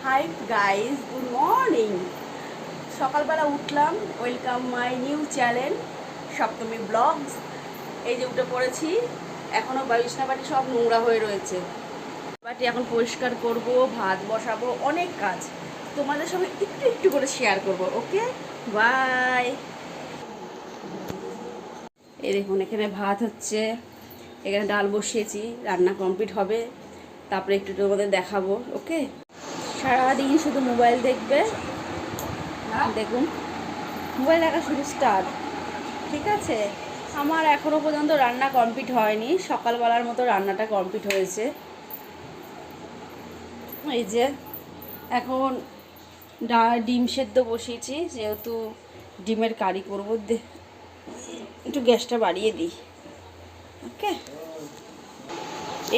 Hi guys, good morning. সকালবেলা উঠলাম। Welcome my new channel Saptami blogs. এই যে উঠে পড়েছি, এখনও বিছানাবাটি সব নোংরা হয়ে রয়েছে। বাটি এখন পরিষ্কার করব, ভাত বসাবো, অনেক কাজ তোমাদের সঙ্গে একটু একটু করে শেয়ার করব। ওকে, বাই। এই দেখুন, এখানে ভাত হচ্ছে, এখানে ডাল বসিয়েছি, রান্না কমপ্লিট হবে, তারপরে একটু তোমাদের দেখাবো। ওকে, সারাদিন শুধু মোবাইল দেখবে, দেখুন মোবাইল দেখা শুধু স্টার্ট। ঠিক আছে, আমার এখনও পর্যন্ত রান্না কমপ্লিট হয়নি, সকালবেলার মতো রান্নাটা কমপ্লিট হয়েছে। এই যে এখন ডিম সেদ্ধ বসিয়েছি, যেহেতু ডিমের কারি করবো, একটু গ্যাসটা বাড়িয়ে দিই। ওকে,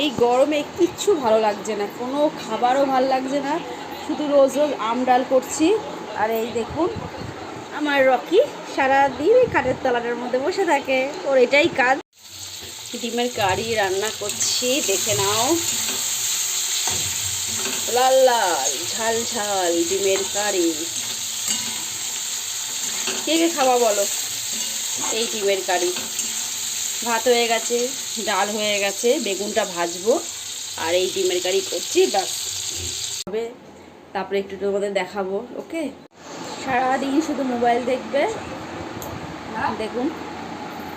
এই গরমে কিচ্ছু ভালো লাগছে না, কোনো খাবারও ভালো লাগছে না, শুধু রোজ রোজ আম ডাল করছি। আর এই দেখুন আমার রকি সারাদিন কাঠের তলাটার মধ্যে বসে থাকে, ওর এটাই কাজ। ডিমের কারি রান্না করছি, দেখে নাও, লাল লাল ঝাল ঝাল ডিমের কারি। কে কে খাওয়া বলো এই ডিমের কারি? ভাত হয়ে গেছে, ডাল হয়ে গেছে, বেগুনটা ভাজবো, আর এই ডিমের কারি করছি, ব্যাস হবে। তারপরে একটু তোমাদের দেখাবো। ওকে, সারাদিন শুধু মোবাইল দেখবে, দেখুন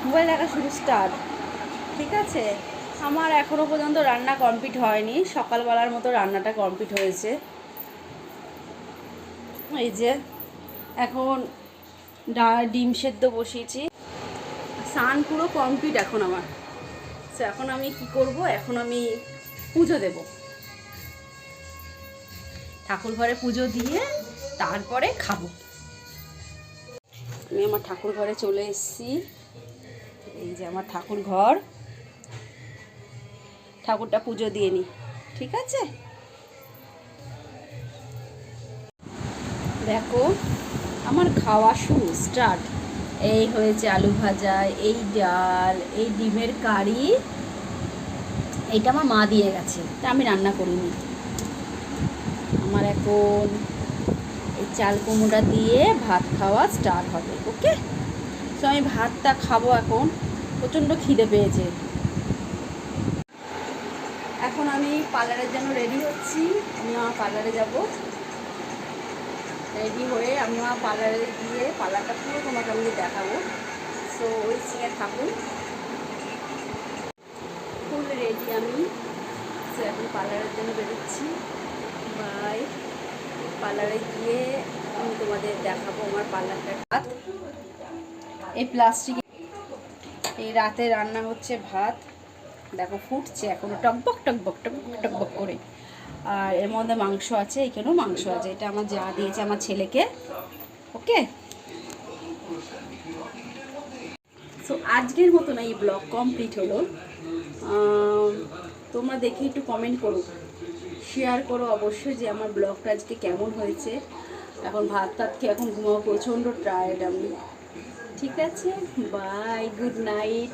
মোবাইল দেখা শুধু স্টার্ট। ঠিক আছে, আমার এখনও পর্যন্ত রান্না কমপ্লিট হয়নি, সকালবেলার মতো রান্নাটা কমপ্লিট হয়েছে। এই যে এখন ডিম সেদ্ধ বসিয়েছি, স্নান পুরো কমপ্লিট এখন আমার। তো এখন আমি কি করব, এখন আমি পুজো দেব, ঠাকুর ঘরে পুজো দিয়ে তারপরে খাবো। আমি আমার ঠাকুর ঘরে চলে এসেছি। এই যে আমার ঠাকুর ঘর, ঠাকুরটা পুজো দিয়ে নিই। ঠিক আছে, দেখো আমার খাওয়া শুরু স্টার্ট। এই হয়েছে আলু ভাজা, এই ডাল, এই ডিমের কারি, এইটা আমার মা দিয়ে গেছে, তা আমি রান্না করিনি। আমার এখন এই চাল কুমড়া দিয়ে ভাত খাওয়া স্টার্ট হবে। ওকে, তো আমি ভাতটা খাবো এখন, প্রচণ্ড খিদে পেয়েছে। এখন আমি পার্লারের জন্য রেডি হচ্ছি, আমি আমার পার্লারে যাব। রেডি হয়ে আমি আমার পার্লারে গিয়ে পার্লারটা পুরো তোমাকে আমি দেখাবো। সো ওই সঙ্গে থাকুন। ফুল রেডি আমি, সো এখন পার্লারের জন্য বেরোচ্ছি। বাই। পার্লারে গিয়ে আমি তোমাদের দেখাবো আমার পার্লারটা। ভাত এই প্লাস্টিকে, এই রাতে রান্না হচ্ছে ভাত, দেখো ফুটছে এখনো টকবক টকবক টকবক টকবক করে। আর এর মধ্যে মাংস আছে, এখানেও মাংস আছে, এটা আমার যা দিয়েছে আমার ছেলেকে। ওকে, সো আজকের মতন এই ব্লগ কমপ্লিট হলো। তোমরা দেখে একটু কমেন্ট করো, শেয়ার করো অবশ্যই যে আমার ব্লগটা আজকে কেমন হয়েছে। এখন ভাত টাত খেয়ে এখন ঘুমাবো, প্রচণ্ড টায়ার্ড আমি। ঠিক আছে, বাই, গুড নাইট।